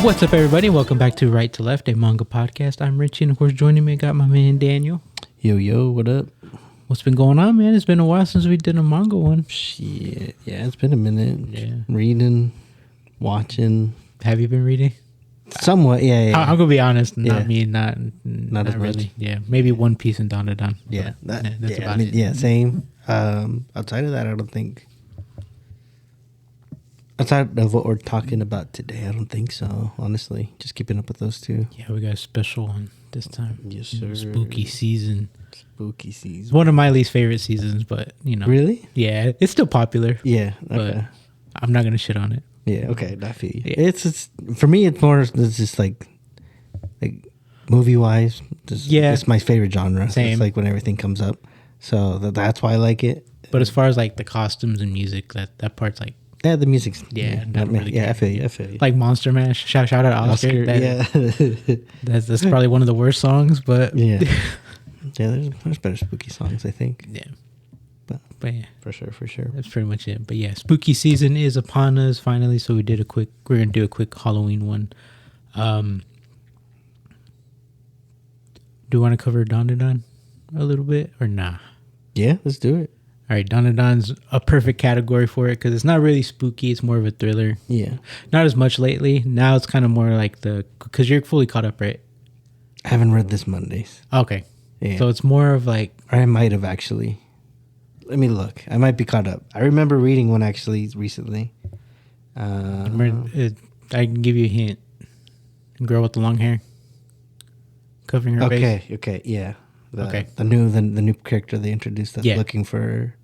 What's up, everybody? Welcome back to Right to Left, a manga podcast. I'm Richie, and of course, joining me, I got my man Daniel. Yo, what up? What's been going on, man? It's been a while since we did a manga one. Shit, yeah, it's been a minute. Yeah. Reading, watching. Have you been reading? Somewhat, yeah. I'm gonna be honest, Yeah. not as really. much. Yeah, maybe One Piece and Don. Yeah, That's about it. Yeah, same. Outside of that, I don't think. Outside of what we're talking about today, I don't think so. Honestly, just keeping up with those two. Yeah, we got a special one this time. Yes, sir. Spooky season. Spooky It's season. one of my least favorite seasons, but you know. Really? Yeah, it's still popular. Yeah. But Okay. I'm not gonna shit on it. Yeah. Okay. I feel you. Yeah. It's for me. It's more. It's just like movie wise. Yeah. It's my favorite genre. Same. It's like when everything comes up. So that's why I like it. But as far as like the costumes and music, that part's like. Yeah, the music's not really I good. feel you. Like Monster Mash. Shout out Oscar. That's probably one of the worst songs, but yeah. There's better spooky songs, I think. yeah. But yeah, for sure. that's pretty much it. But yeah, spooky season is upon us finally. So we're gonna do a quick Halloween one. Do you want to cover Don a little bit or nah? Yeah, let's do it. All right, Don's a perfect category for it because it's not really spooky. It's more of a thriller. Yeah. Not as much lately. Now it's kind of more like because you're fully caught up, right? I haven't read this Mondays. Okay. Yeah. So it's more of like. Or I might have actually. Let me look. I might be caught up. I remember reading one actually recently. I can give you a hint. Girl with the long hair. Covering her face. Okay, yeah. Okay. The new character they introduced that's looking for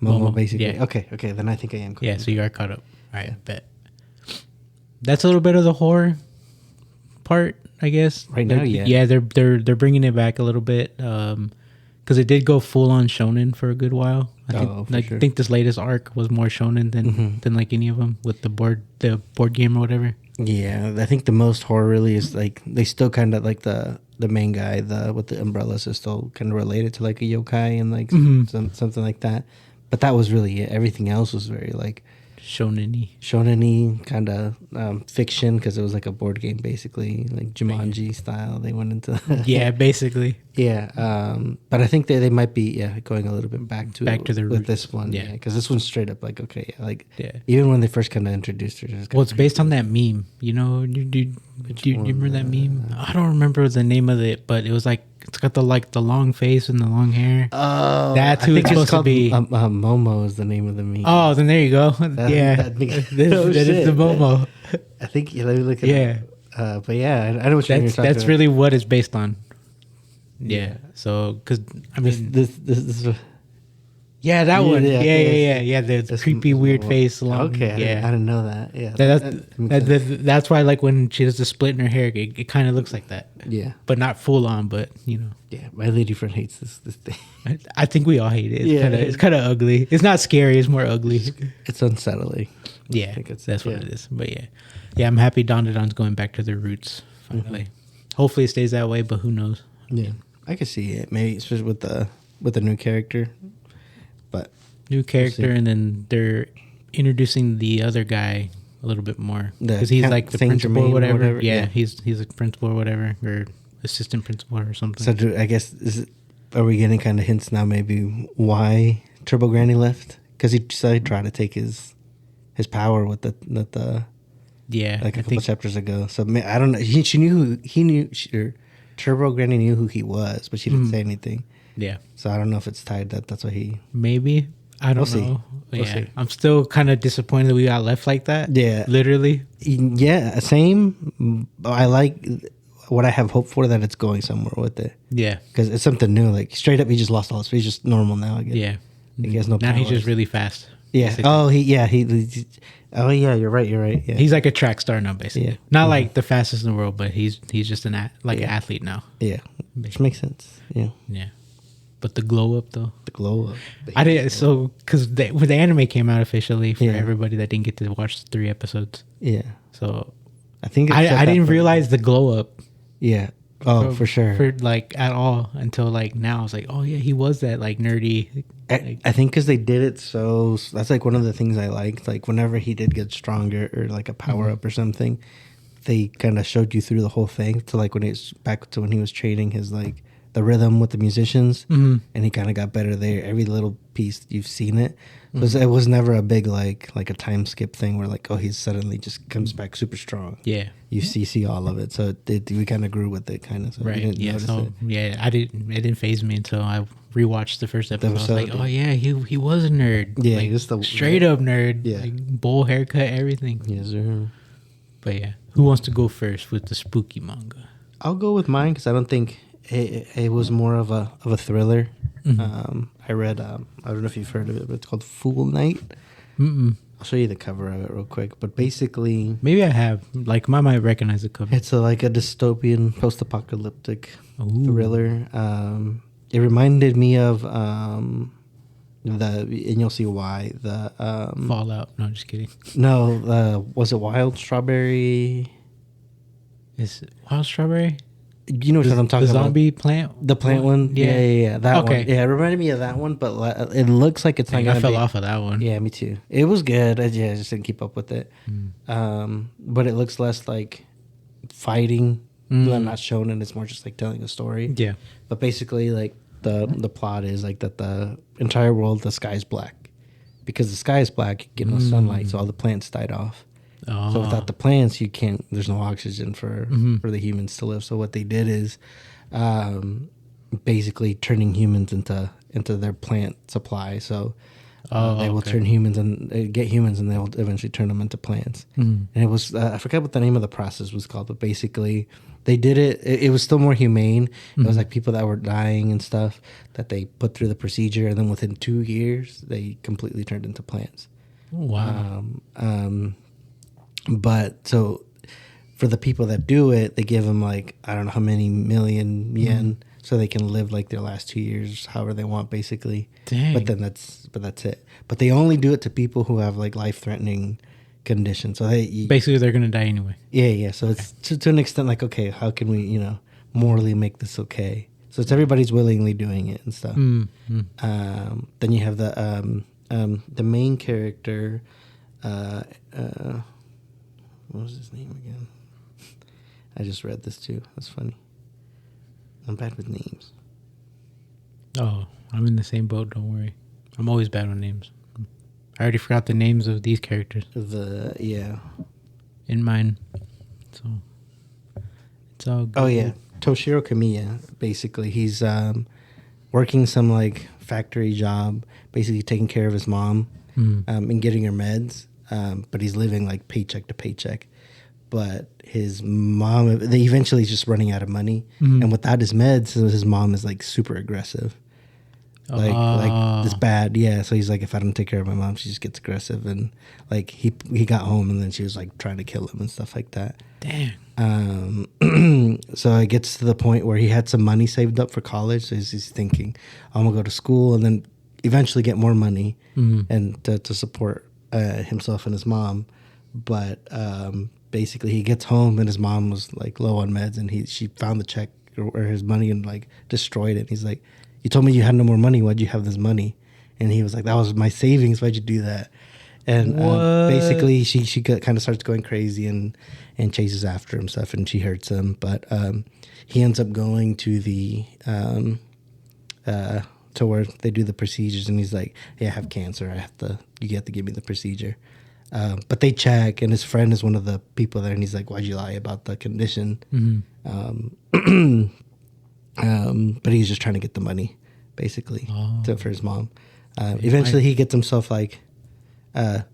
Momo, basically. yeah. Okay, then I think I am caught Yeah, up. so you are caught up. All right, bet. That's a little bit of the horror part, I guess. Right now, yeah. Yeah, they're bringing it back a little bit because it did go full on shonen for a good while. I think this latest arc was more shonen than like any of them with the board game or whatever. Yeah, I think the most horror really is like they still kind of like the main guy with the umbrellas is still kind of related to like a yokai and like something like that. But that was really it. Everything else was very like shonen-y kind of fiction because it was like a board game basically, like Jumanji style. They went into yeah, basically. Yeah, but I think they might be going a little bit back to the roots with this one. Yeah, because this one's straight up like even when they first kind of introduced her. It's based on that meme. You know, do you remember that meme? I don't remember the name of it, but it was like it's got the long face and the long hair. Oh, that's who it's supposed to be. Momo is the name of the meme. Oh, then there you go. That is the Momo. I think let me look at it. But yeah, I know what you're talking about. That's really what it's based on. Yeah. So, because I mean, this yeah, that one. Yeah. The creepy, weird face. Okay, yeah, I didn't know that. Yeah, that's why, like when she does the split in her hair, it kind of looks like that. Yeah, but not full on. But you know, yeah, my lady friend hates this thing. I think we all hate it. It's kind of ugly. It's not scary. It's more ugly. It's unsettling. Yeah, I think that's what it is. But yeah, I'm happy Don's going back to their roots finally. Hopefully, it stays that way. But who knows? Yeah, I could see it. Maybe especially with the new character. But new character, and then they're introducing the other guy a little bit more because he's like the principal or whatever. Yeah, he's a principal or whatever, or assistant principal or something. So I guess are we getting kind of hints now? Maybe why Turbo Granny left? Because he decided to try to take his power with the like a couple chapters ago. So I don't know. Turbo Granny knew who he was, but she didn't say anything. Yeah. So I don't know if it's tied that's why he... Maybe. I don't know. We'll see. I'm still kind of disappointed that we got left like that. Yeah. Literally. Yeah, same. I like what I have hope for that it's going somewhere with it. Yeah. Because it's something new. Like, straight up, he just lost all his... He's just normal now, I guess. Yeah. Like, he has no Now powers. he's just really fast. Yeah. Basically. Oh, yeah, you're right. Yeah. He's like a track star now, basically. Yeah. Not like the fastest in the world, but he's just an athlete now. Yeah. Which makes sense. Yeah. Yeah. But the glow up though. The glow up. I did so because when the anime came out officially for everybody that didn't get to watch the 3 episodes. Yeah. So I think I didn't realize the glow up. Yeah. Oh, for sure. For like at all until like now. I was like, oh yeah, he was that like nerdy. I think because they did it so that's like one of the things I liked. Like whenever he did get stronger or like a power up or something, they kind of showed you through the whole thing to like when it's back to when he was training his like the rhythm with the musicians, and he kind of got better there. Every little piece you've seen it. So it was never a big like a time skip thing where like, oh, he suddenly just comes back super strong. Yeah, you see all of it. So we kind of grew with it, kind of. So right. Yeah. So it. I didn't. It didn't faze me until I rewatched the first episode. I was like, oh yeah, he was a nerd. Yeah, like, just the straight up nerd. Yeah, like, bowl haircut, everything. Yes, sir. But yeah, who wants to go first with the spooky manga? I'll go with mine because I don't think it was more of a thriller. I read I don't know if you've heard of it, but it's called Fool Night. I'll show you the cover of it real quick. But basically, maybe I have. Like, I might recognize the cover. It's like a dystopian, post-apocalyptic thriller. It reminded me of and you'll see why the Fallout. No, just kidding. No, was it Wild Strawberry? Is it Wild Strawberry? You know what I'm talking about? The zombie plant? The plant one? Yeah. That one. Yeah, it reminded me of that one, but it looks like it's not going to be. I fell off of that one. Yeah, me too. It was good. I just didn't keep up with it. But it looks less like fighting. Not shown, and it's more just like telling a story. Yeah. But basically, like, the plot is like that the entire world, the sky is black. Because the sky is black, you get no sunlight, so all the plants died off. So without the plants, you can't. There's no oxygen for the humans to live. So what they did is, basically turning humans into their plant supply. So they will turn humans and get humans, and they will eventually turn them into plants. And it was I forgot what the name of the process was called, but basically they did it. It was still more humane. It was like people that were dying and stuff that they put through the procedure, and then within 2 years they completely turned into plants. Wow. But so for the people that do it, they give them like, I don't know how many million yen so they can live like their last 2 years however they want, basically. Dang. But that's it. But they only do it to people who have like life-threatening conditions. So basically they're gonna die anyway. Yeah. So it's to an extent like, okay, how can we morally make this okay? So it's everybody's willingly doing it and stuff. Then you have the main character. What was his name again? I just read this too. That's funny. I'm bad with names. Oh, I'm in the same boat. Don't worry. I'm always bad with names. I already forgot the names of these characters. In mine. So it's all good. Oh yeah, Toshiro Kamiya. Basically, he's working some like factory job, basically taking care of his mom and getting her meds. But he's living like paycheck to paycheck. But his mom, they eventually is just running out of money. And without his meds, his mom is like super aggressive. Like it's bad. Yeah. So he's like, if I don't take care of my mom, she just gets aggressive. And like he got home and then she was like trying to kill him and stuff like that. Damn. So it gets to the point where he had some money saved up for college. So he's thinking, I'm going to go to school and then eventually get more money and to support himself and his mom. But basically he gets home and his mom was like low on meds, and she found the check or his money and like destroyed it. And he's like, you told me you had no more money, why'd you have this money? And he was like, that was my savings, why'd you do that? And basically she kind of starts going crazy and chases after him stuff, and she hurts him. But he ends up going to the to where they do the procedures, and he's like, hey, I have cancer, you have to give me the procedure. But they check, and his friend is one of the people there, and he's like, why'd you lie about the condition? But he's just trying to get the money, basically, for his mom. Eventually he gets himself like,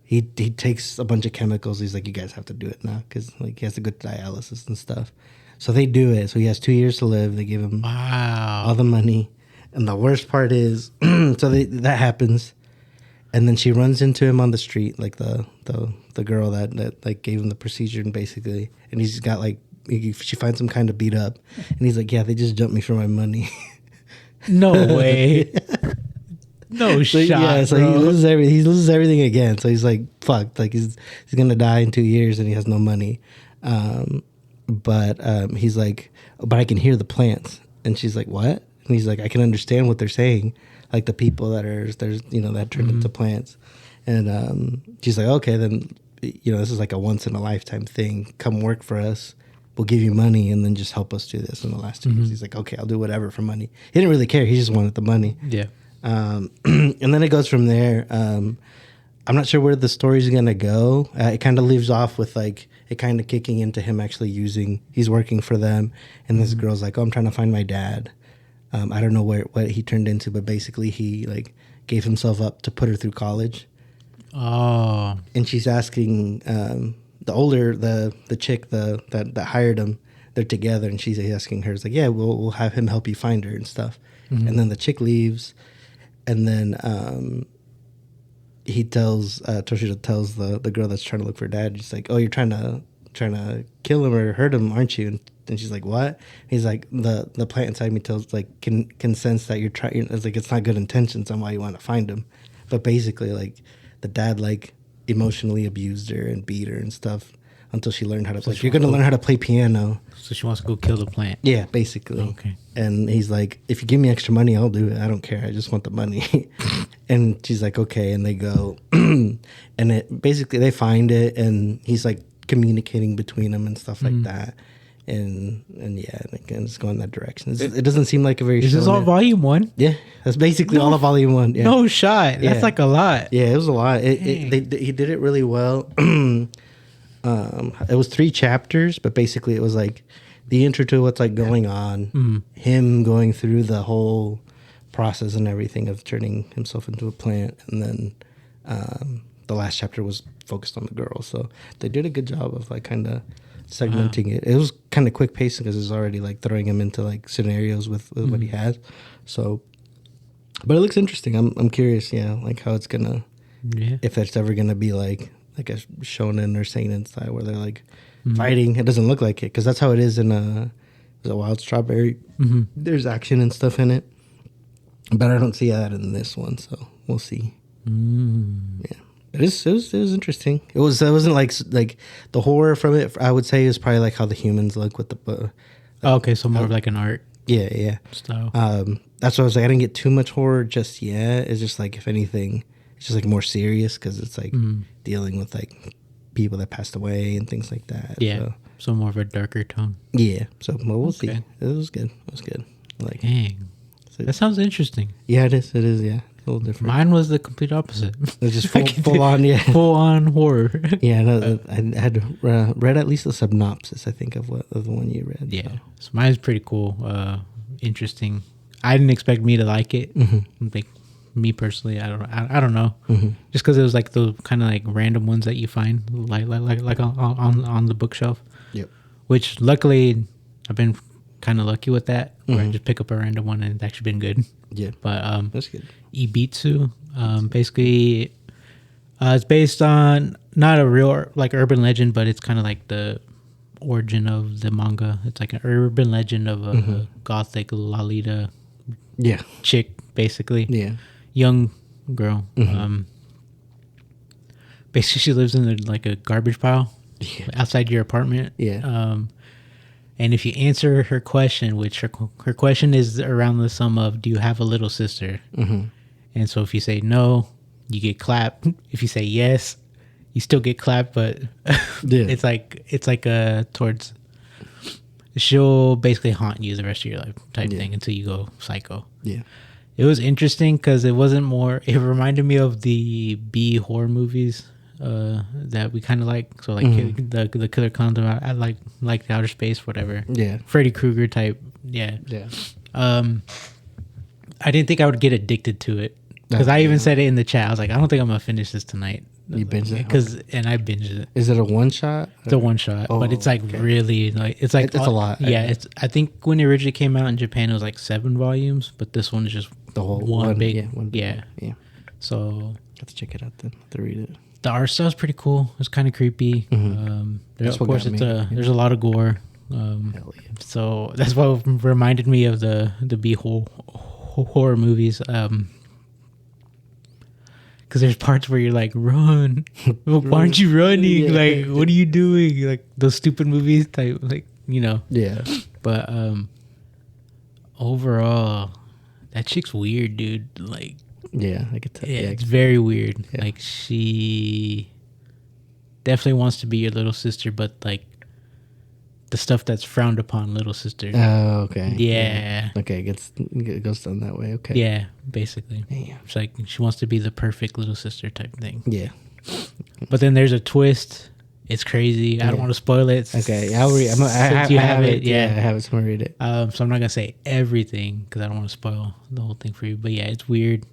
he takes a bunch of chemicals. He's like, you guys have to do it now, because like he has to go to dialysis and stuff. So they do it. So he has 2 years to live. They give him all the money. And the worst part is, that happens. And then she runs into him on the street, like the girl that like gave him the procedure, and basically, and he's got like, she finds him kind of beat up, and he's like, yeah, they just jumped me for my money. No way. No shot. Yeah, so bro. He loses everything again. So he's like, fucked. Like he's gonna die in 2 years, and he has no money. But he's like, but I can hear the plants, and she's like, what? And he's like, I can understand what they're saying. Like the people that turned into plants. And she's like, okay, then this is like a once in a lifetime thing. Come work for us. We'll give you money and then just help us do this. In the last 2 years, he's like, okay, I'll do whatever for money. He didn't really care. He just wanted the money. Yeah. And then it goes from there. I'm not sure where the story's going to go. It kind of leaves off with like it kind of kicking into him actually he's working for them. And this girl's like, oh, I'm trying to find my dad. I don't know what he turned into, but basically he like gave himself up to put her through college. Oh. And she's asking, the chick that hired him, they're together, and she's asking her, it's like, yeah, we'll have him help you find her and stuff. And then the chick leaves, and then he tells Toshiro tells the girl that's trying to look for her dad, she's like, oh, you're trying to kill him or hurt him, aren't you? And she's like, what? He's like, the plant inside me tells like can sense that you're trying. It's like it's not good intentions on why you want to find him, but basically like the dad like emotionally abused her and beat her and stuff until she learned how to play. You're going to learn how to play piano. So she wants to go kill the plant. Yeah, basically. Okay. And he's like, if you give me extra money, I'll do it. I don't care. I just want the money. And she's like, okay. And they go, and basically they find it, and he's like communicating between them and stuff like that. And yeah, again, it's going that direction. It doesn't seem like a very. Is this all volume 1? Yeah, that's basically all of volume 1. Yeah. No shot. That's like a lot. Yeah, it was a lot. He did it really well. It was 3 chapters, but basically it was like the intro to what's like going on, him going through the whole process and everything of turning himself into a plant, and then the last chapter was focused on the girl. So they did a good job of like kind of segmenting it. It was kind of quick pacing because it's already like throwing him into like scenarios with what he has. So, but it looks interesting. I'm curious, like how it's gonna, if it's ever gonna be like a shonen or seinen style where they're like fighting. It doesn't look like it because that's how it is in a Wild Strawberry. There's action and stuff in it, but I don't see that in this one. So we'll see. Yeah. It was interesting. It wasn't like the horror from it. I would say is probably like how the humans look with the. Okay, so more of like an art. Yeah. Style. That's what I was like. I didn't get too much horror just yet. It's just like if anything, it's just like more serious because it's like dealing with like people that passed away and things like that. Yeah. So more of a darker tone. Yeah. So we'll see. It was good. Like, dang, that sounds interesting. Yeah, it is. Yeah. A little different. Mine was the complete opposite. It was just full on, full on horror. Yeah, no, I had read at least a synopsis, I think, of the one you read. Yeah, so mine's pretty cool, interesting. I didn't expect me to like it. Like me personally, I don't know. Just because it was like the kind of like random ones that you find like on the bookshelf. Yep. Which luckily I've been kind of lucky with that, where I just pick up a random one and it's actually been good. Yeah, but that's good. Ibitsu, basically, it's based on not a real like urban legend, but it's kind of like the origin of the manga. It's like an urban legend of a gothic Lolita, chick, basically, young girl. Basically, she lives in like a garbage pile outside your apartment. And if you answer her question, which her question is around the sum of, do you have a little sister? And so if you say no, you get clapped. If you say yes, you still get clapped, but it's like towards, she'll basically haunt you the rest of your life type thing until you go psycho. Yeah. It was interesting because it reminded me of the B horror movies that we kind of like. So like the Killer Condom, I like the Outer Space, whatever. Yeah. Freddy Krueger type. Yeah. Yeah. I didn't think I would get addicted to it because I even said it in the chat. I was like, I don't think I'm gonna finish this tonight. You binged it? And I binged it. Is it a one shot? It's a one shot, but it's like really like it's like it's a lot. Yeah, I think when it originally came out in Japan, it was like 7 volumes, but this one is just the whole one big. Yeah. So have to check it out then. Have to read it. The art style's pretty cool. It's kind of creepy. Of course, there's a lot of gore. So that's what reminded me of the B horror movies. Because there's parts where you're like, run. Why aren't you running? Like, what are you doing? Like those stupid movies type, like, Yeah. But overall, that chick's weird, dude. Like, yeah, I could tell. Yeah, it's very weird. Yeah. Like definitely wants to be your little sister, but like the stuff that's frowned upon little sister. Oh, okay. Yeah. Okay, it goes down that way. Okay. Yeah, basically. Yeah. It's like she wants to be the perfect little sister type thing. Yeah. But then there's a twist. It's crazy. I don't want to spoil it. Okay, I'll read. I have it. Yeah, I have it. So I'm gonna read it. So I'm not gonna say everything because I don't want to spoil the whole thing for you. But yeah, it's weird.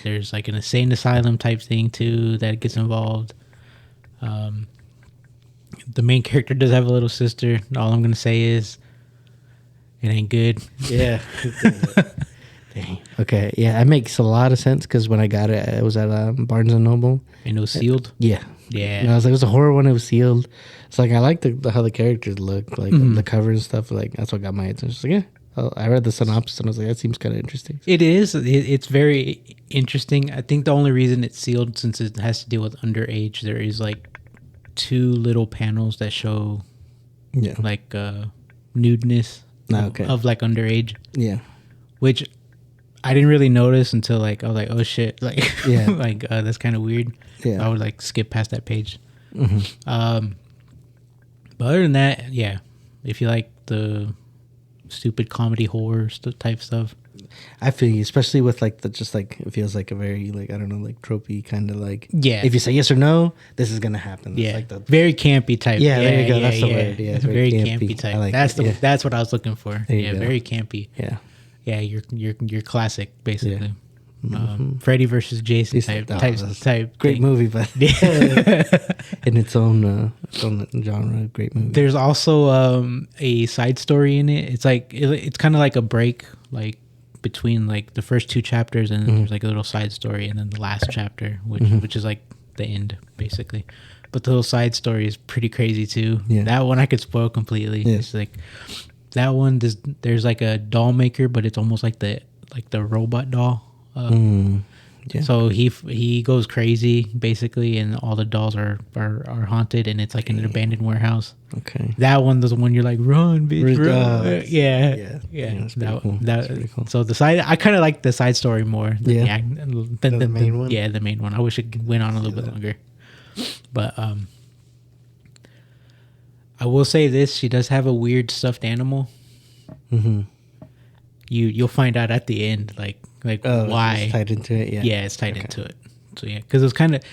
There's like an insane asylum type thing too that gets involved. The main character does have a little sister. All I'm gonna say is it ain't good. Yeah. Dang. Okay. Yeah, it makes a lot of sense because when I got it, it was at Barnes and Noble. And it was sealed. Yeah. Yeah. And I was like, it was a horror one. It was sealed. It's like I like how the characters look, like the cover and stuff. Like that's what got my attention. It's like, yeah. I read the synopsis and I was like, that seems kind of interesting. It is. It's very interesting. I think the only reason it's sealed since it has to deal with underage, there is like 2 little panels that show like nudeness of like underage. Yeah. Which I didn't really notice until like I was like, oh shit, like like that's kind of weird. Yeah. I would like skip past that page. But other than that, yeah, if you like the stupid comedy horror type stuff, I feel you, especially with like it feels like a very like I don't know like tropey kind of like if you say yes or no, this is gonna happen. Yeah, like the very campy type. Yeah, there you go. That's the word. Yeah, it's very campy type. Like that's what I was looking for. Yeah, go. very campy. Yeah, your classic basically. Freddy versus Jason type great thing. movie, but in its own genre, great movie. There's also a side story in it. It's like it's kind of like a break, like between like the first 2 chapters, and then there's like a little side story, and then the last chapter, which is like the end basically. But the little side story is pretty crazy too. Yeah. That one I could spoil completely. Yeah. It's like that one. There's like a doll maker, but it's almost like the robot doll. So he goes crazy basically, and all the dolls are haunted, and it's like in an abandoned warehouse. Okay, that one is the one you're like, run, bitch, run. Yeah. That's pretty cool. So the side, I kind of like the side story more than the main one. Yeah, the main one. I wish it went on a little bit longer, but I will say this: she does have a weird stuffed animal. You'll find out at the end, like why it's tied into it. Yeah, it's tied into it. So yeah, because it's kind of,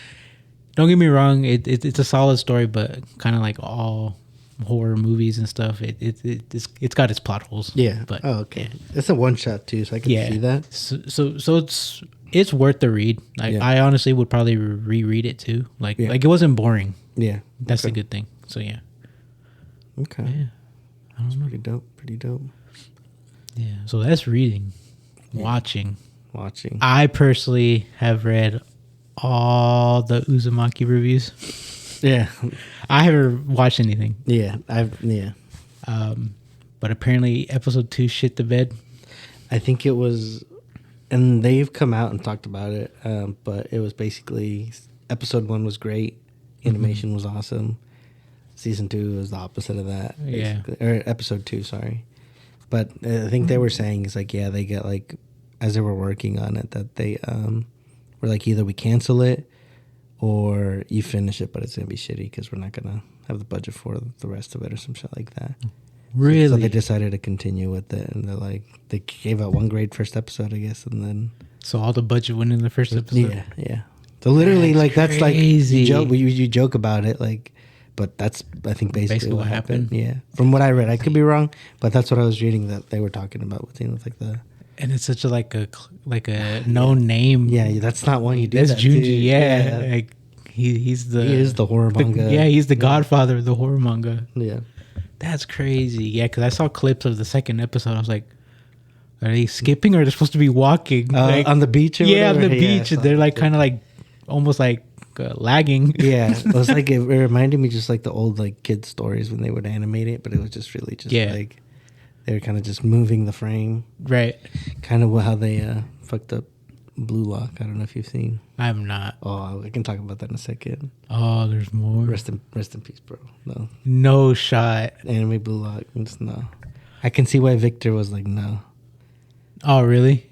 don't get me wrong, it's a solid story, but kind of like all horror movies and stuff, it's got its plot holes. Yeah, but okay, it's a one shot too, so I can see that. So it's worth the read. I honestly would probably reread it too. Like it wasn't boring. Yeah, that's a good thing. So yeah. Okay. Yeah. I don't know. Pretty dope. Yeah. So that's reading. Watching. I personally have read all the Uzumaki reviews. Yeah. I haven't watched anything. Yeah. But apparently episode 2 shit the bed. I think it was, and they've come out and talked about it, but it was basically episode 1 was great. Animation was awesome. Season 2 was the opposite of that. Basically. Yeah. Or episode 2, sorry. But I think they were saying is like, yeah, they get like, as they were working on it, that they were like, either we cancel it or you finish it, but it's going to be shitty because we're not going to have the budget for the rest of it or some shit like that. Really? So they decided to continue with it, and they're like, they gave out one great first episode, I guess, and then. So all the budget went in the first episode? Yeah. So literally, that's like, crazy. you joke about it, like, but that's, I think, basically what happened. Yeah. From what I read, I could be wrong, but that's what I was reading that they were talking about with, like the. And it's such a known name. Yeah, that's not one you do. That's that Junji. Yeah. Like he is the horror manga. He's the godfather of the horror manga. Yeah. That's crazy. Yeah, because I saw clips of the second episode. I was like, are they skipping or are they supposed to be walking? On the beach or whatever? On the beach. They're like kind of like almost like lagging. Yeah. It was like, it reminded me just like the old like kids stories when they would animate it, but it was just really just like they were kind of just moving the frame. Right. Kind of how they fucked up Blue Lock. I don't know if you've seen. I'm not. Oh, I can talk about that in a second. Oh, there's more. Rest in peace, bro. No shot. Anime Blue Lock. Just no. I can see why Victor was like, no. Oh, really?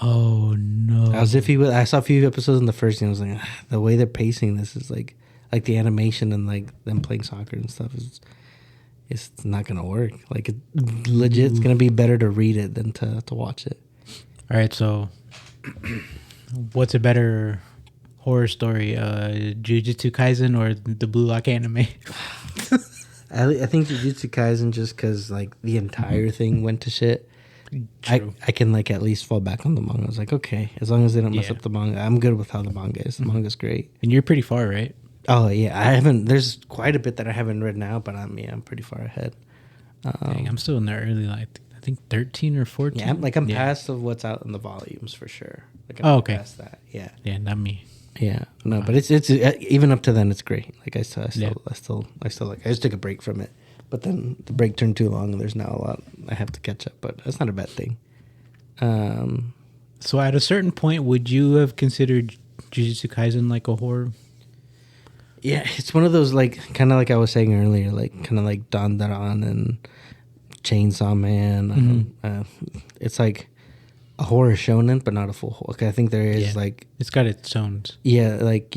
Oh, no. I saw a few episodes in the first, and I was like, the way they're pacing this is like like the animation and like them playing soccer and stuff is it's not gonna work. Like it legit, it's gonna be better to read it than to watch it. All right, so what's a better horror story, Jujutsu Kaisen or the Blue Lock anime? I think Jujutsu Kaisen, just because like the entire thing went to shit. True. I can like at least fall back on the manga. I was like, okay, as long as they don't mess up the manga, I'm good with how the manga is. The manga's great. And you're pretty far, right? Oh yeah, I haven't. There's quite a bit that I haven't read now, but I'm pretty far ahead. Dang, I'm still in the early, like I think 13 or 14. Yeah, I'm past of what's out in the volumes for sure. Like I'm okay. Past that. Yeah. Yeah, not me. Yeah, no, but it's even up to then, it's great. Like I still like. I just took a break from it, but then the break turned too long, and there's now a lot I have to catch up. But that's not a bad thing. So at a certain point, would you have considered Jujutsu Kaisen like a horror? Yeah, it's one of those like kind of like I was saying earlier, like kind of like Dandaran and Chainsaw Man. It's like a horror shonen, but not a full horror. I think there is like it's got its own. Like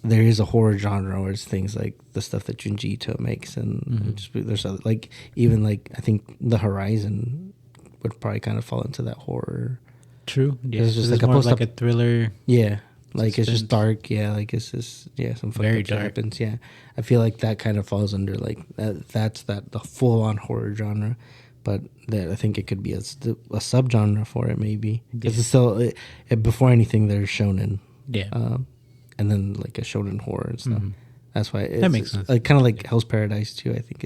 there is a horror genre where it's things like the stuff that Junji Ito makes, and just, there's other, like even like I think The Horizon would probably kind of fall into that horror. True. Yeah, it's just like more like a thriller. Yeah. Like suspense. It's just dark, like it's just some fucked up shit happens. Yeah, I feel like that kind of falls under like that's the full on horror genre, but that I think it could be a subgenre for it maybe because it's still before anything there's shonen, and then like a shonen horror and stuff. That's why that makes sense. Like kind of like Hell's Paradise too. I think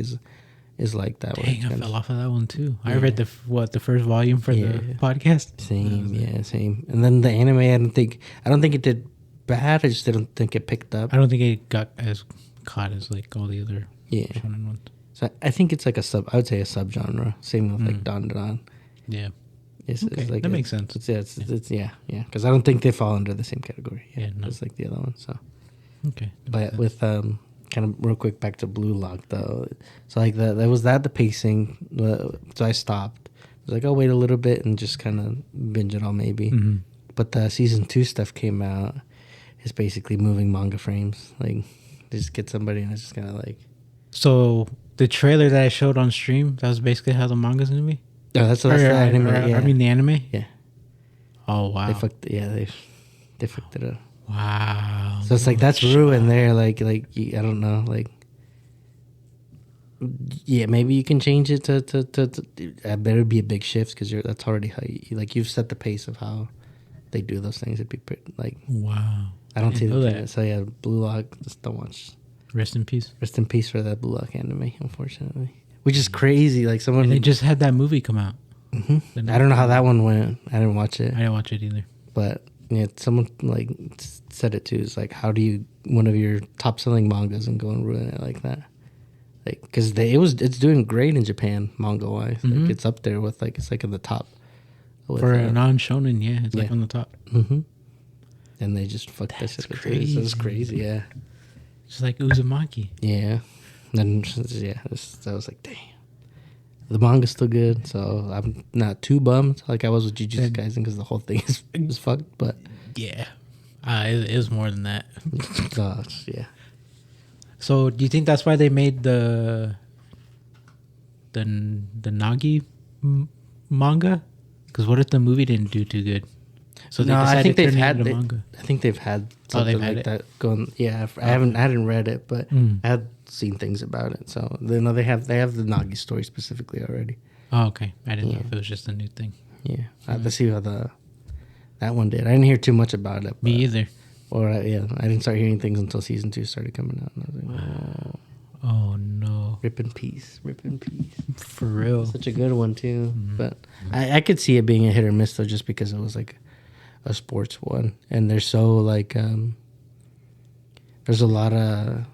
is like that. Dang, I fell off of that one too. I read the first volume for the podcast. Same. And then the anime, I don't think it did bad. I just didn't think it picked up. I don't think it got as caught as like all the other shonen ones. So I think it's like I would say a subgenre. Same with like Dandadan. Yeah. It's like that makes sense. It's because I don't think they fall under the same category. No. It's like the other one. So okay. But with kind of real quick back to Blue Lock though. So like the pacing. So I stopped. I was like, I'll wait a little bit and just kind of binge it all maybe. But the season 2 stuff came out. It's basically moving manga frames. Like they just get somebody and it's just kind of like. So the trailer that I showed on stream, that was basically how the manga's gonna be. Oh, that's the anime. I mean the anime. Yeah. Oh wow. They fucked it up. Wow. So it's like that's ruined there. Like I don't know. Like maybe you can change it to I better be a big shift because that's already how you've set the pace of how they do those things. It'd be pretty, like wow. I don't see that. So yeah, Blue Lock, just don't watch. Rest in peace. Rest in peace for that Blue Lock anime, unfortunately. Which is crazy. Like someone. And they just had that movie come out. I don't know how that one went. I didn't watch it. I didn't watch it either. But yeah, someone like said it too. It's like, how do you one of your top selling mangas and go and ruin it like that? Like, because it's doing great in Japan manga wise. Like it's up there with like it's like in the top. For a non-shonen, it's like on the top. And they just fucked this up. Crazy. It's crazy, yeah. Just like Uzumaki. Yeah. And I was like, damn. The manga's still good, so I'm not too bummed like I was with Jujutsu Kaisen because the whole thing is fucked, but... Yeah. It was more than that. Gosh, yeah. So, do you think that's why they made the Nagi manga? Because what if the movie didn't do too good? So they I think they've had manga. I think they've had something like that going. Yeah, I hadn't read it, but I had seen things about it. So they have the Nagi story specifically already. Oh, okay. I didn't know if it was just a new thing. Yeah, I had to see how that one did. I didn't hear too much about it. Me either. Or I didn't start hearing things until season 2 started coming out, and I was like, oh no, rip in peace. For real. Such a good one too. But I could see it being a hit or miss though, just because it was like a sports one, and they're so like there's a lot of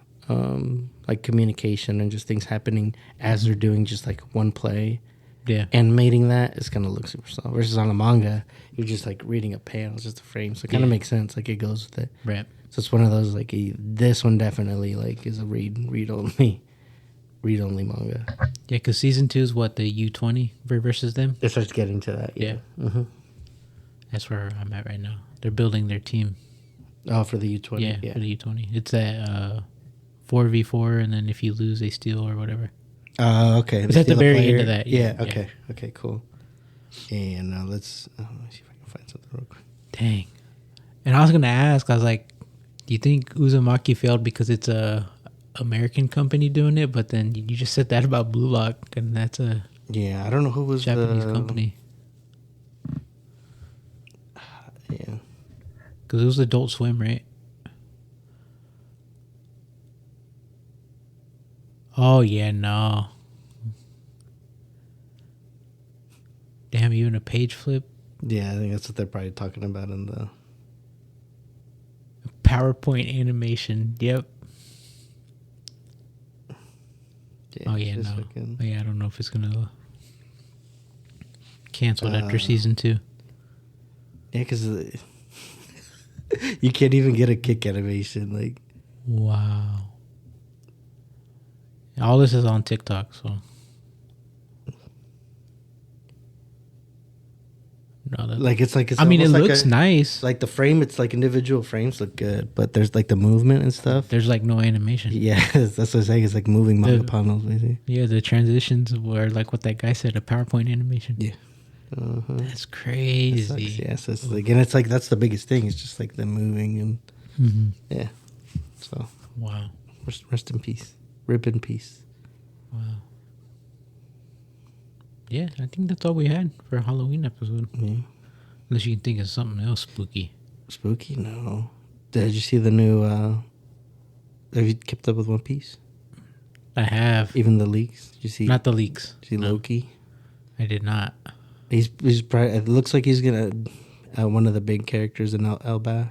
like communication and just things happening as they're doing just like one play. Yeah, animating that is gonna look super slow. Versus on a manga, you're just like reading a panel, it's just a frame, so it kind of makes sense. Like it goes with it. Right. So it's one of those like this one definitely like is a read only manga. Yeah, because season 2 is what, the U20 versus them. It starts getting to that. Yeah. That's where I'm at right now. They're building their team. Oh, for the U20. Yeah, for the U20. It's at 4v4, and then if you lose, they steal or whatever. Okay. It's at the very end of that. Yeah. Okay. Yeah. Okay. Cool. And let's see if I can find something real quick. Dang. And I was gonna ask. I was like, do you think Uzumaki failed because it's a American company doing it? But then you just said that about Blue Lock, and that's a I don't know who was Japanese company. Yeah. Because it was Adult Swim, right? Oh, yeah, no. Damn, even a page flip? Yeah, I think that's what they're probably talking about in the... PowerPoint animation, yep. Yeah, oh, yeah, no. Oh, yeah, I don't know if it's going to cancel after season 2. Yeah, because you can't even get a kick animation. Like, wow. All this is on TikTok, so. No, it's I mean, it looks nice. Like the frame, it's like individual frames look good, but there's like the movement and stuff. There's like no animation. Yeah, that's what I'm saying. It's like moving manga panels, basically. Yeah, the transitions were like what that guy said, a PowerPoint animation. Yeah. That's crazy. Yeah, so it's like, and it's like that's the biggest thing. It's just like the moving and yeah. So wow. Rest in peace. Rip in peace. Wow. Yeah, I think that's all we had for a Halloween episode. Yeah. Unless you can think of something else spooky. Spooky? No. Did you see the new? Have you kept up with One Piece? I have. Even the leaks? Did you see? Not the leaks. Did you see Loki? I did not. He's probably, it looks like he's gonna one of the big characters in Elbaf.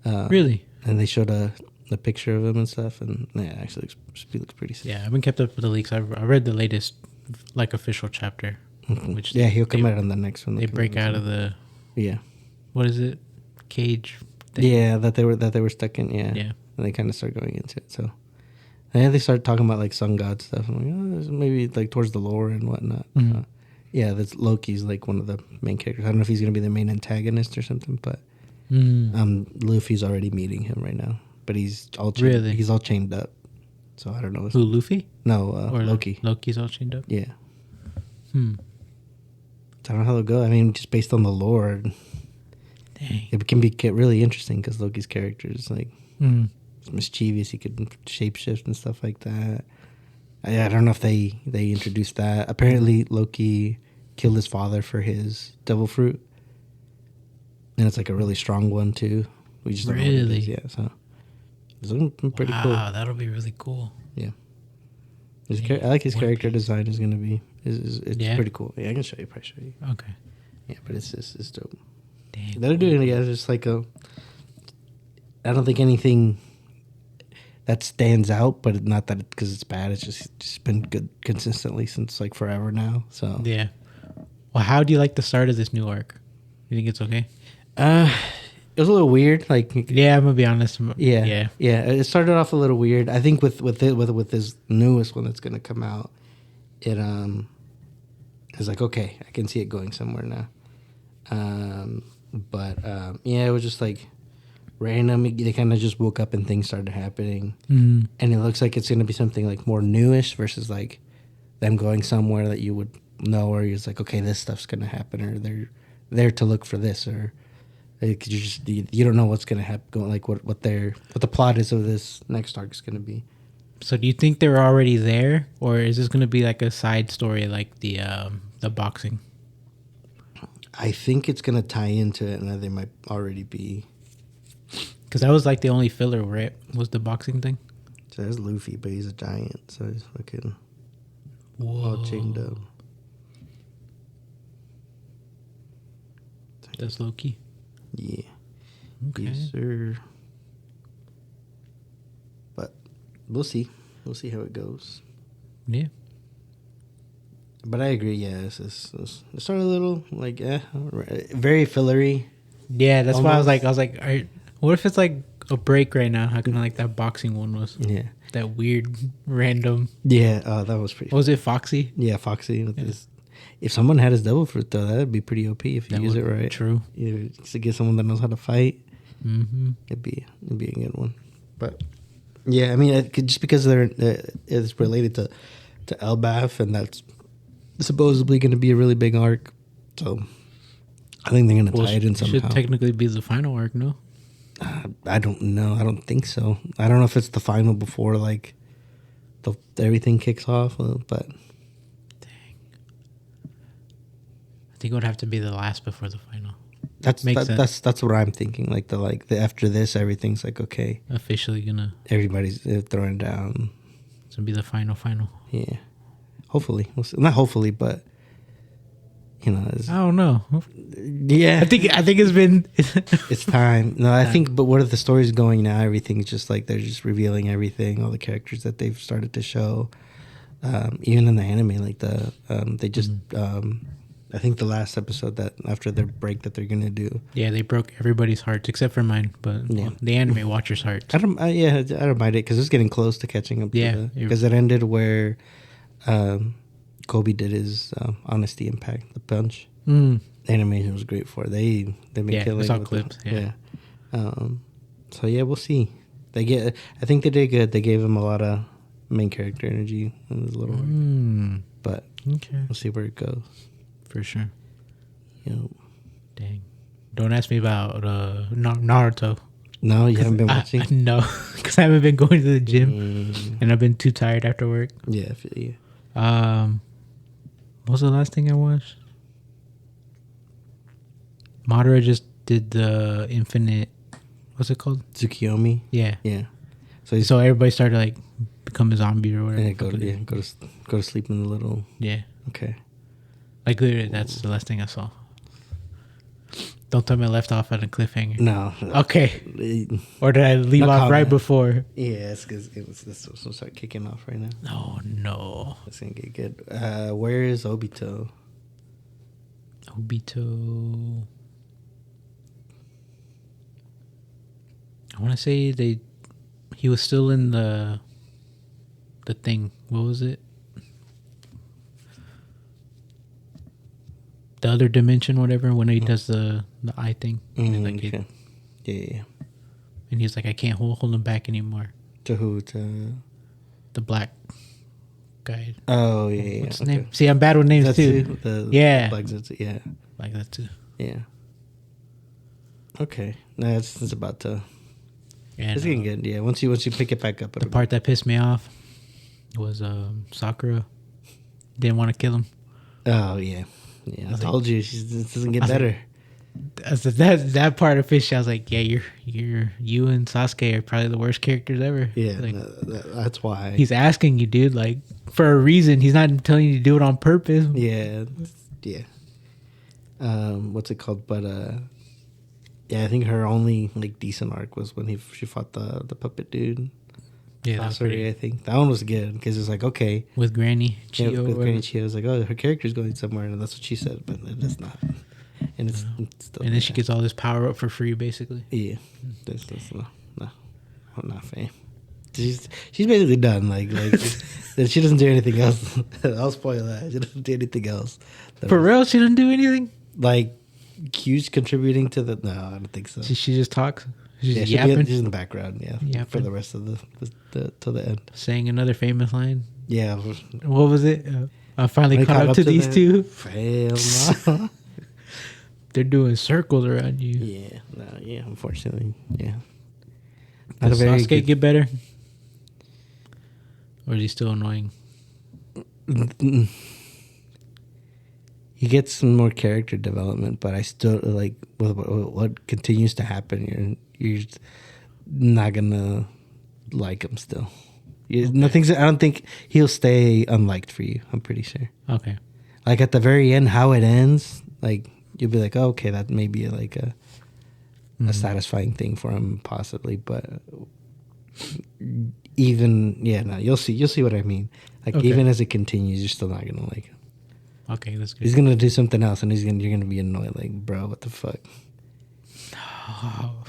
Really? And they showed a picture of him and stuff, and yeah, it actually looks pretty sick. Yeah, I've been kept up with the leaks. I read the latest, like, official chapter. Which he'll come out on the next one. They break out of the what is it, cage thing? Yeah, that they were stuck in. Yeah, and they kind of start going into it. So they start talking about like sun god stuff. I'm like, maybe like towards the lore and whatnot. Yeah, that's Loki's like one of the main characters. I don't know if he's gonna be the main antagonist or something, but Luffy's already meeting him right now. But he's all he's all chained up. So I don't know. Who, Luffy? No, Loki. Loki's all chained up? Yeah. I don't know how it'll go. I mean, just based on the lore, dang, it can get really interesting because Loki's character is like mischievous. He could shapeshift and stuff like that. I don't know if they introduced that. Apparently, Loki killed his father for his devil fruit, and it's like a really strong one too. We just don't know what it is. Yeah, so it's looking pretty cool. Wow, that'll be really cool. Yeah, I like his character design. Is going to be. It's pretty cool. Yeah, I can show you. Probably show you. Okay. Yeah, but it's dope. Damn. They're doing it. Yeah, it's just like I don't think anything that stands out, but not that because it's bad. It's just been good consistently since like forever now. So yeah. Well, how do you like the start of this new arc? You think it's okay? It was a little weird. Like, yeah, I'm gonna be honest. Yeah. It started off a little weird. I think with this newest one that's gonna come out, it is like, okay, I can see it going somewhere now. But it was just like random. They kind of just woke up and things started happening, and it looks like it's gonna be something like more newish versus like them going somewhere that you would know, or you're just like, okay, this stuff's gonna happen, or they're there to look for this, or you don't know what's gonna happen, like what the plot is of this next arc is gonna be. So do you think they're already there, or is this gonna be like a side story like the boxing? I think it's gonna tie into it, and they might already be. Because that was like the only filler, right? Was the boxing thing? So there's Luffy, but he's a giant, so he's fucking all chained up. That's Loki. Yeah. Okay. Yes, sir. But we'll see. We'll see how it goes. Yeah. But I agree. Yeah, it started a little like very fillery. Yeah, that's why I was like, what if it's like a break right now? How kind of like that boxing one was? Yeah. That weird random. Yeah. that was pretty. Was it Foxy? Yeah, Foxy with his. If someone had his devil fruit though, that'd be pretty OP if you use it right. True. To get someone that knows how to fight. Mm-hmm. It'd be a good one. But yeah, I mean, just because it's related to Elbaf, and that's supposedly going to be a really big arc. So I think they're going to tie it in somehow. Should technically be the final arc, no? I don't know. I don't think so. I don't know if it's the final before like everything kicks off, but dang, I think it would have to be the last before the final. That's what I'm thinking. Like the after this, everything's like okay, officially gonna everybody's throwing down. It's gonna be the final. Yeah, hopefully, not hopefully, but you know, I don't know. Yeah, I think it's been it's time. No, I think, but what are the stories going now? Everything's just like they're just revealing everything, all the characters that they've started to show. Even in the anime, like they just. I think the last episode that after their break that they're gonna do. Yeah, they broke everybody's hearts except for mine, but yeah. The anime watchers' hearts. I don't mind it because it's getting close to catching up. Yeah, because it ended where Kobe did his Honesty Impact, the punch. The animation was great for it. They've been killing. I saw clips. Yeah. So yeah, we'll see. I think they did good. They gave him a lot of main character energy in his little arc. But we'll see where it goes. For sure. Yep. Dang. Don't ask me about Naruto. No, you haven't been watching? No, because I haven't been going to the gym. And I've been too tired after work. Yeah, I feel you. What was the last thing I watched? Madara just did the Infinite... What's it called? Tsukiyomi? Yeah. Yeah. So everybody started like become a zombie or whatever. Yeah, go to sleep in the little... Yeah. Okay. Like literally, that's the last thing I saw. Don't tell me I left off at a cliffhanger. No. Okay. Or did I leave off right before? Yeah, it's because this will start kicking off right now. Oh no, it's gonna get good. Where is Obito? I want to say he was still in the thing. What was it? The other dimension, whatever, when he does the eye thing. Okay. Yeah. And he's like, I can't hold him back anymore. To who? To the black guy. Oh, yeah. What's his name? See, I'm bad with names too. Black Zetsu, yeah. Like that too. Yeah. Okay. No, it's about to... it's getting good, yeah. Once you pick it back up. The part that pissed me off was Sakura didn't want to kill him. Oh, yeah. Yeah, I told you, this doesn't get better. That part officially, I was like, yeah, you and Sasuke are probably the worst characters ever. Yeah, like, that's why. He's asking you, dude, like, for a reason. He's not telling you to do it on purpose. Yeah. What's it called? But, yeah, I think her only, like, decent arc was when she fought the puppet dude. Yeah, that's pretty. I think that one was good because it's like, okay, with Granny Chio. Yeah, with Granny Chio, it's like, oh, her character's going somewhere, and that's what she said, but it's not. And it's still, and then she gets all this power up for free, basically. Yeah, that's not fair. She's basically done. Like she doesn't do anything else. I'll spoil that. She doesn't do anything else. For real, she doesn't do anything. Like Q's contributing to the. No, I don't think so. She just talks. She's in the background, for the rest of the till the end. Saying another famous line. Yeah. What was it? I finally caught up to these two. Hell no. They're doing circles around you. Yeah. No. Yeah. Unfortunately. Yeah. Does Sasuke get better? Or is he still annoying? He gets some more character development, but I still like what continues to happen. You're not gonna like him still. Nothing's. I don't think he'll stay unliked for you. I'm pretty sure. Okay. Like at the very end, how it ends, like you'll be like, oh, okay, that may be like a satisfying thing for him, possibly. But even you'll see what I mean. Like even as it continues, you're still not gonna like him. Okay, that's good. He's gonna do something else, and you're gonna be annoyed. Like, bro, what the fuck? Oh.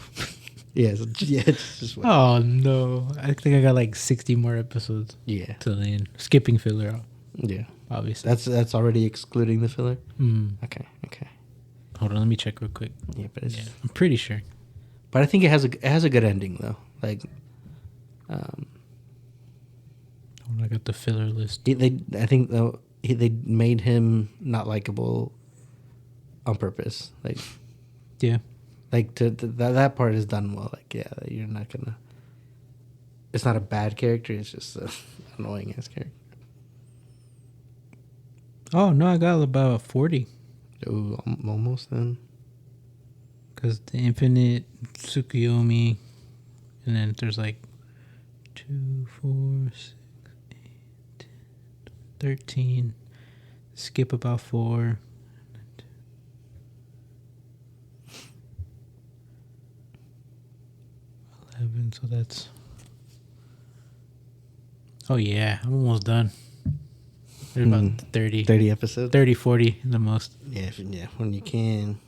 It's just oh no! I think I got like 60 more episodes. Yeah, till the end. Skipping filler out. Yeah, obviously. That's already excluding the filler. Mm. Okay. Hold on, let me check real quick. Yeah, but I'm pretty sure. But I think it has a good ending though. Like, I got the filler list. I think though they made him not likable on purpose. Like, yeah, like that part is done well. Like, yeah, you're not gonna. It's not a bad character. It's just an annoying ass character. Oh no, I got about 40. Oh, almost then. Because the Infinite, Tsukuyomi, and then there's like 2, 4, 6, 8, 10, 13. Skip about 4. 11, so that's... Oh yeah, I'm almost done. There's about 30 episodes? 30, 40 the most. Yeah, when you can.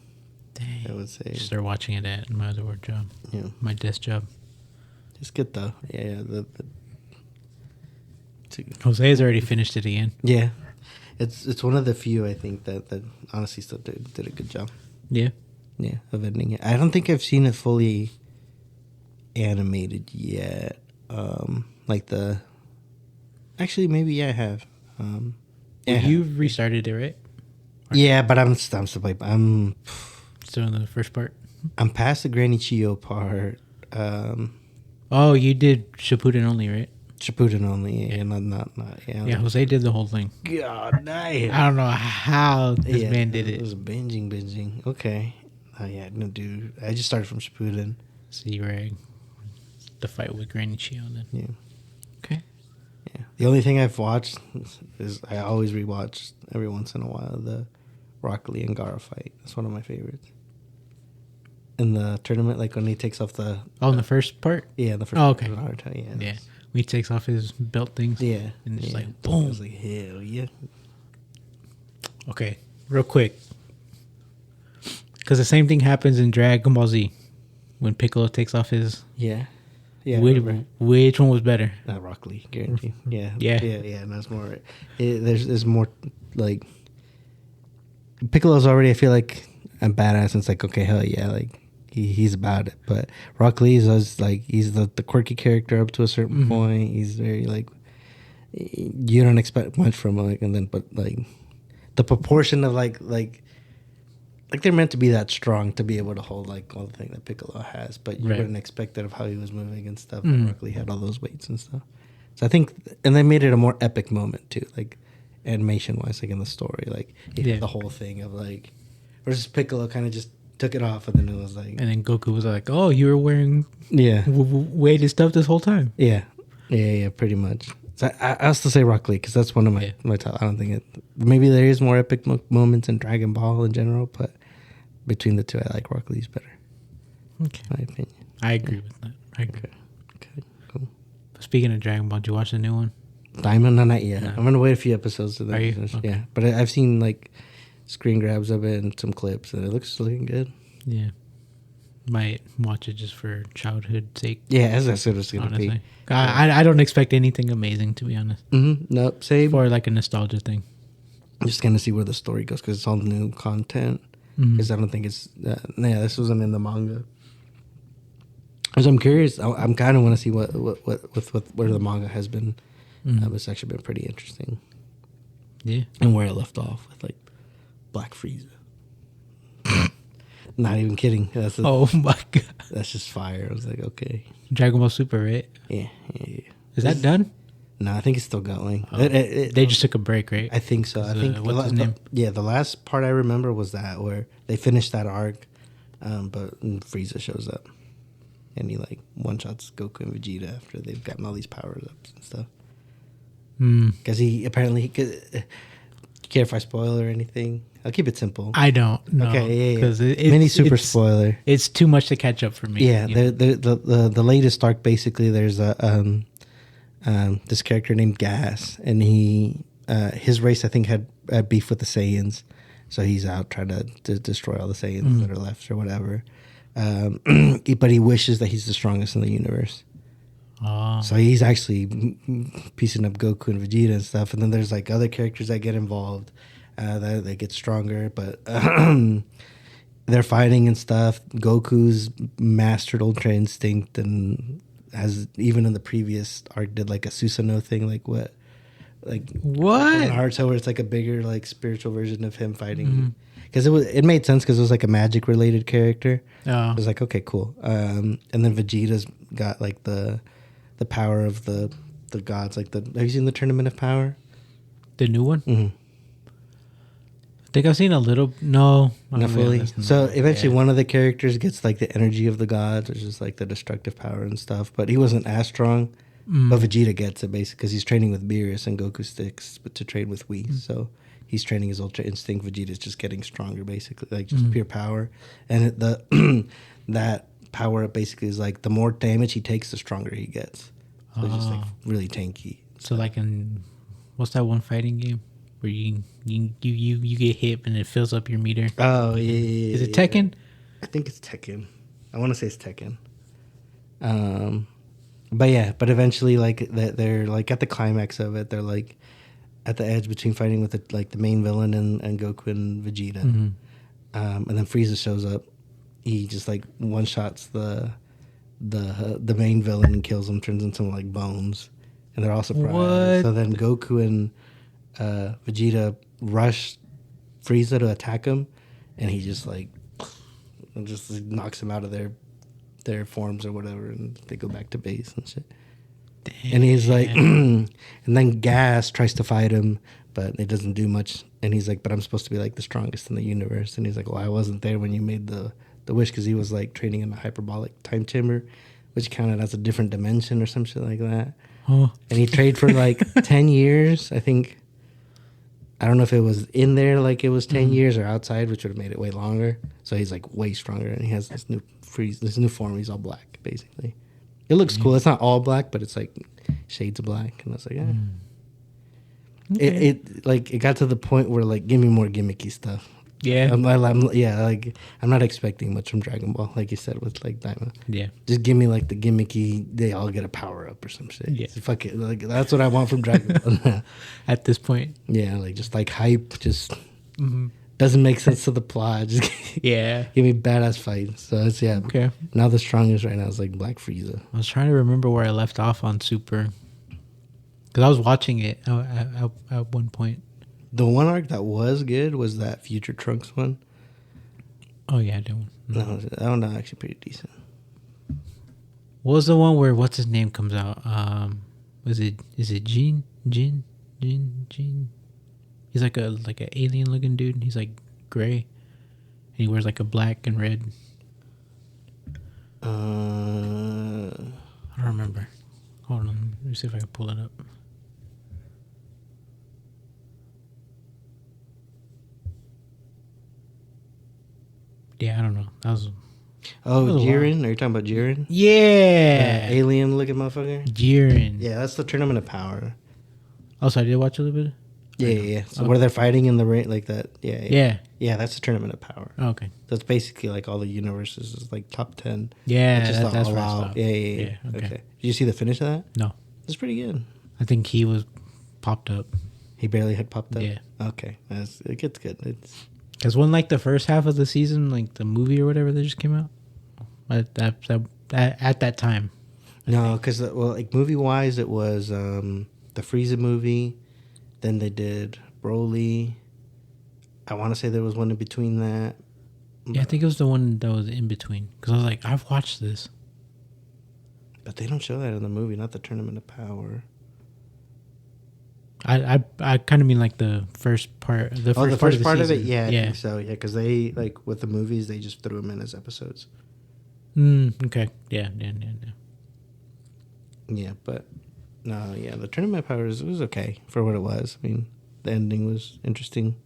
Dang. I would say. Start watching it at my other work job. Yeah. My desk job. It's good though. Yeah. Jose's already finished it again. Yeah. It's one of the few I think that honestly still did a good job. Yeah. Yeah, of ending it. I don't think I've seen it fully animated yet. Actually, maybe I have. You restarted it, right? Yeah, but I'm still still in the first part. I'm past the Granny Chio part. Oh, you did Shippuden only, right? Shippuden only, yeah, not yeah. Jose did the whole thing. God damn! I don't know how this man did it. It was binging. Okay. Oh yeah, no, dude. I just started from Shippuden. See, right? The fight with Granny Chio, then. Yeah. Okay. Yeah. The only thing I've watched is I always rewatch every once in a while the Rock Lee and Gaara fight. That's one of my favorites. In the tournament, like when he takes off the... in the first part? Yeah, the first part. Oh, okay. Yeah. When he takes off his belt things. Yeah. And it's like, boom. I was like, hell yeah. Okay, real quick. Because the same thing happens in Dragon Ball Z. When Piccolo takes off his... Yeah. Yeah. Which one was better? Rock Lee, guarantee. Yeah. Yeah. And that's more... There's more, like... Piccolo's already, I feel like, a badass. And it's like, okay, hell yeah, like... He's about it, but Rock Lee is like he's the quirky character up to a certain point. He's very like you don't expect much from him, like, and then but like the proportion of like they're meant to be that strong to be able to hold like all the thing that Piccolo has, but you wouldn't expect that of how he was moving and stuff. Rock Lee had all those weights and stuff, so I think, and they made it a more epic moment too, like animation wise, like in the story, like the whole thing of like versus Piccolo kind of just took it off, and then it was like... And then Goku was like, oh, you were wearing... Yeah. weighted stuff this whole time. Yeah, pretty much. So I'll still say Rock Lee, because that's one of my top... I don't think it... Maybe there is more epic moments in Dragon Ball in general, but between the two, I like Rock Lee's better. Okay. My opinion. I agree with that. I agree. Okay, cool. But speaking of Dragon Ball, did you watch the new one? Diamond? No, not yet. No. I'm going to wait a few episodes to then. Are you? Okay. Yeah, but I've seen, like... screen grabs of it and some clips, and it looking good. Yeah, might watch it just for childhood sake. Yeah, as I said, it's gonna be. I don't expect anything amazing, to be honest. Nope, same. For like a nostalgia thing. I'm just gonna see where the story goes because it's all new content. Because I don't think it's this wasn't in the manga. Because I'm curious, I'm kind of want to see what where the manga has been. It's actually been pretty interesting. Yeah, and where it left off with like Black Frieza. Not even kidding. Oh my god, that's just fire. I was like, okay. Dragon Ball Super, right? Yeah. Is that done? No, I think it's still going. Oh. They just took a break, right? I think so. I think what's his name? The last part I remember was that where they finished that arc, but Frieza shows up, and he like one shots Goku and Vegeta after they've gotten all these powers ups and stuff. Because he apparently care if I spoil or anything? I'll keep it simple. I don't know. Okay, yeah. Mini super spoiler. It's too much to catch up for me. Yeah, the latest arc, basically, there's a this character named Gas, and he his race, I think, had beef with the Saiyans, so he's out trying to destroy all the Saiyans that are left or whatever. But he wishes that he's the strongest in the universe. Oh. So he's actually piecing up Goku and Vegeta and stuff, and then there's like other characters that get involved that get stronger, but they're fighting and stuff. Goku's mastered Ultra Instinct and has, even in the previous arc, did like a Susanoo thing, like what Naruto, where it's like a bigger like spiritual version of him fighting. Because it made sense because it was like a magic related character. Oh. It was like, okay, cool. And then Vegeta's got like the power of the gods. Like have you seen the Tournament of Power? The new one? Mm-hmm. I think I've seen a little. No, not fully. So eventually, one of the characters gets like the energy of the gods, which is like the destructive power and stuff. But he wasn't as strong. But Vegeta gets it basically because he's training with Beerus, and Goku sticks to train with Whis. So he's training his Ultra Instinct. Vegeta's just getting stronger, basically, like just pure power. And that power up basically is like the more damage he takes, the stronger he gets. So it's just like really tanky. So like in what's that one fighting game where you get hit and it fills up your meter? Oh yeah. Is it Tekken? I think it's Tekken. I want to say it's Tekken. But eventually, like they're like at the climax of it, they're like at the edge between fighting with the main villain and Goku and Vegeta, and then Frieza shows up. He just like one shots the main villain and kills him, turns into like bones, and they're all surprised. What? So then Goku and Vegeta rush Frieza to attack him, and he just knocks him out of their forms or whatever, and they go back to base and shit. Damn. And he's like, and then Gas tries to fight him, but it doesn't do much. And he's like, but I'm supposed to be like the strongest in the universe. And he's like, well, I wasn't there when you made the wish, because he was like training in the hyperbolic time chamber, which counted as a different dimension or some shit like that. Oh. And he trained for like 10 years, I think. I don't know if it was in there like it was 10 years or outside, which would have made it way longer. So he's like way stronger, and he has this new form. He's all black, basically. It looks cool. It's not all black, but it's like shades of black. And I was like, Okay. It got to the point where like, give me more gimmicky stuff. Yeah. I'm not expecting much from Dragon Ball, like you said with like Daima. Yeah. Just give me like the gimmicky, they all get a power up or some shit. Yeah. So fuck it. Like that's what I want from Dragon Ball. At this point. Yeah, like just like hype, just doesn't make sense to the plot. Just give me badass fights. So it's Okay. Now the strongest right now is like Black Frieza. I was trying to remember where I left off on Super, because I was watching it at one point. The one arc that was good was that Future Trunks one. Oh yeah, that one. No, that one was actually pretty decent. What was the one where what's his name comes out? Is it Gene? He's like a alien looking dude. He's like gray, and he wears like a black and red. I don't remember. Hold on, let me see if I can pull it up. Yeah, I don't know. That was Jiren? Are you talking about Jiren? Yeah. Alien looking motherfucker? Jiren. Yeah, that's the Tournament of Power. Oh, so I did watch a little bit? Yeah. So where they're fighting in the ring like that. Yeah. Yeah, that's the Tournament of Power. Oh, okay. That's basically like all the universes is like top 10. Yeah, that's where I stopped. Yeah. Okay. Did you see the finish of that? No. It's pretty good. I think he was popped up. He barely had popped up? Yeah. Okay. It gets good. Because when like the first half of the season, like the movie or whatever that just came out, at that time. No, because like movie wise, it was the Frieza movie. Then they did Broly. I want to say there was one in between that. Yeah, I think it was the one that was in between. Because I was like, I've watched this, but they don't show that in the movie. Not the Tournament of Power. I kind of mean like the first part. The first part of it. Yeah, I think so. Yeah, because they like with the movies, they just threw them in as episodes. Okay. Yeah. Yeah, but no. Yeah, the Tournament of Power was okay for what it was. I mean, the ending was interesting.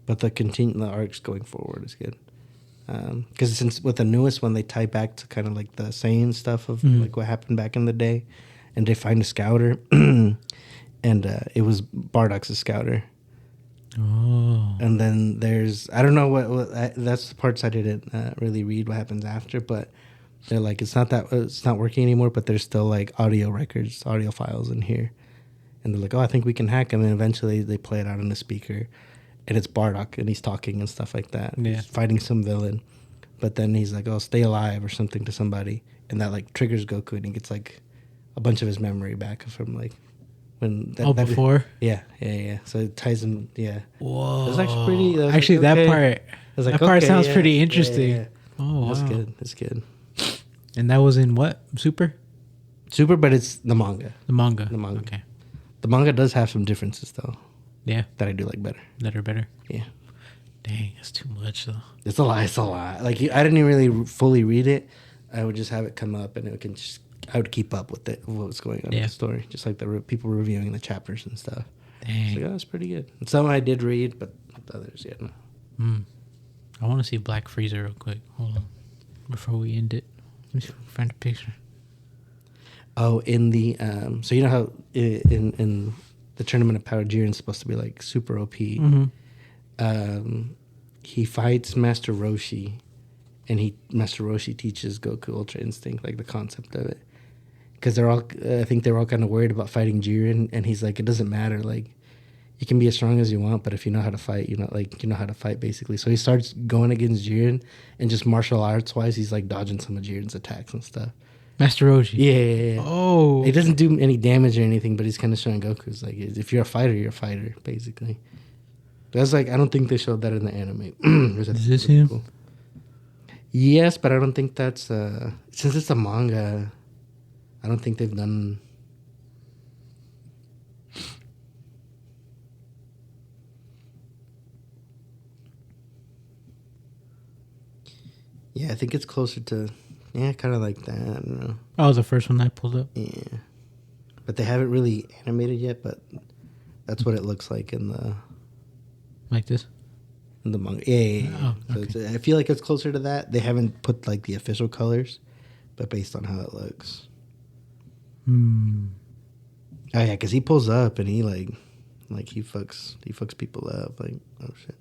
But the arcs going forward is good. Because since with the newest one, they tie back to kind of like the Saiyan stuff of like what happened back in the day. And they find a scouter, and it was Bardock's scouter. Oh. And then there's, I don't know that's the parts I didn't really read what happens after, but they're like, it's not working anymore, but there's still like audio files in here. And they're like, oh, I think we can hack them. And eventually they play it out on the speaker. and it's Bardock, and he's talking and stuff like that. Yeah. He's fighting some villain, but then he's like, "Oh, stay alive" or something to somebody, and that like triggers Goku, and he gets like a bunch of his memory back from like when before. Yeah. So it ties him. Yeah. Whoa. That's actually pretty. That actually, like, okay. that part. That part sounds pretty interesting. Yeah. Oh, wow. That's good. And that was in what? Super, but it's the manga. The manga. Okay. The manga does have some differences though. Yeah. That I do like better. That are better. Yeah. Dang, that's too much though. It's a lot. Like I didn't really fully read it. I would just have it come up, and I would keep up with it, what was going on in the story, just like the people reviewing the chapters and stuff. Dang. So that's pretty good. And some I did read, but others, yeah. No. I want to see Black Freezer real quick. Hold on, before we end it. Let me see if I can find a picture. Oh, in the so you know how in the Tournament of Power, Jiren's supposed to be like super OP. Mm-hmm. He fights Master Roshi, and Master Roshi teaches Goku Ultra Instinct, like the concept of it. Because I think they're all kind of worried about fighting Jiren, and he's like, it doesn't matter, like you can be as strong as you want, but if you know how to fight, you know how to fight basically. So he starts going against Jiren, and just martial arts wise, he's like dodging some of Jiren's attacks and stuff. Master Roshi. Yeah. Oh. He doesn't do any damage or anything, but he's kind of showing Goku's like, if you're a fighter, you're a fighter, basically. That's like, I don't think they showed that in the anime. Is this him? Cool. Yes, but I don't think that's since it's a manga, I don't think they've done. Yeah, I think it's closer to, kind of like that. I don't know. Oh, the first one I pulled up. Yeah, but they haven't really animated yet. But that's what it looks like in the. Like this. In the manga, yeah. Oh, okay. So I feel like it's closer to that. They haven't put like the official colors, but based on how it looks. Oh yeah, because he pulls up and he like he fucks people up. Like, oh shit.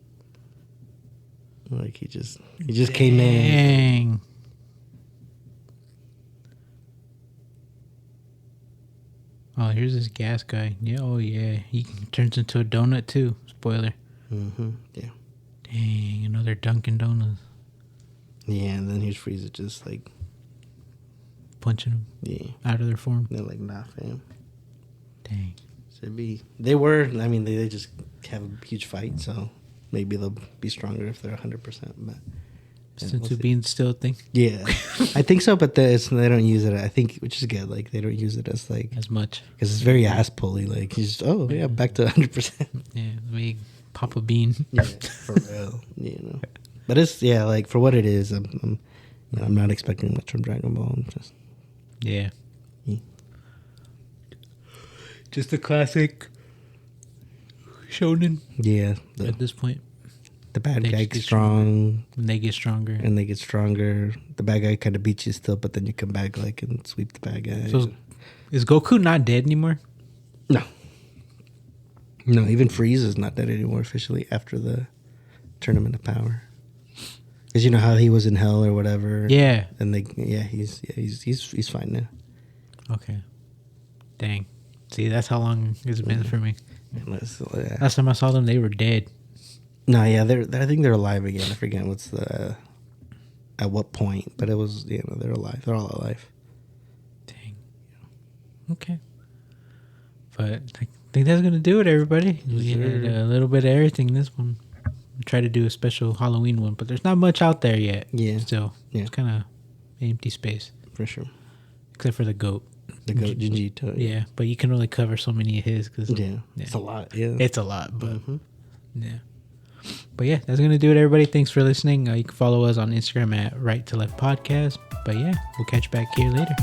Like he just came in. Oh, here's this gas guy. Yeah, oh yeah. He turns into a donut too. Spoiler. Yeah. Dang, another Dunkin' Donuts. Yeah, and then here's Frieza just like punching them. Yeah. Out of their form. They're like, nah, fam. Dang. So they just have a huge fight, so maybe they'll be stronger if they're 100%. But Senzu being still a thing? Yeah. I think so, but they don't use it, I think, which is good. Like, they don't use it as much. Because it's very ass-pully. Like, he's just, back to 100%. Yeah, let me pop a bean. Yeah, for real. But it's, for what it is, I'm not expecting much from Dragon Ball. Yeah. Just a classic shonen. Yeah. At this point. The bad guy gets strong. And they get stronger. And they get stronger. The bad guy kind of beats you still, but then you come back and sweep the bad guy. So is Goku not dead anymore? No. No, even Frieza's not dead anymore officially after the Tournament of Power. Because you know how he was in hell or whatever. Yeah. And he's fine now. Okay. Dang. See, that's how long it's been for me. Last time I saw them, they were dead. No, yeah, I think they're alive again. I forget at what point, but it was, they're alive. They're all alive. Dang. Okay. But I think that's going to do it, everybody. We had a little bit of everything in this one. We'll try to do a special Halloween one, but there's not much out there yet. Yeah. Still. Yeah. It's kind of empty space. For sure. Except for the goat. The goat Jinjito. Yeah, but you can only cover so many of his. Yeah, it's a lot. Yeah. It's a lot, but yeah. But yeah, that's going to do it, everybody. Thanks for listening. You can follow us on Instagram at Right to Left Podcast. But yeah, we'll catch you back here later.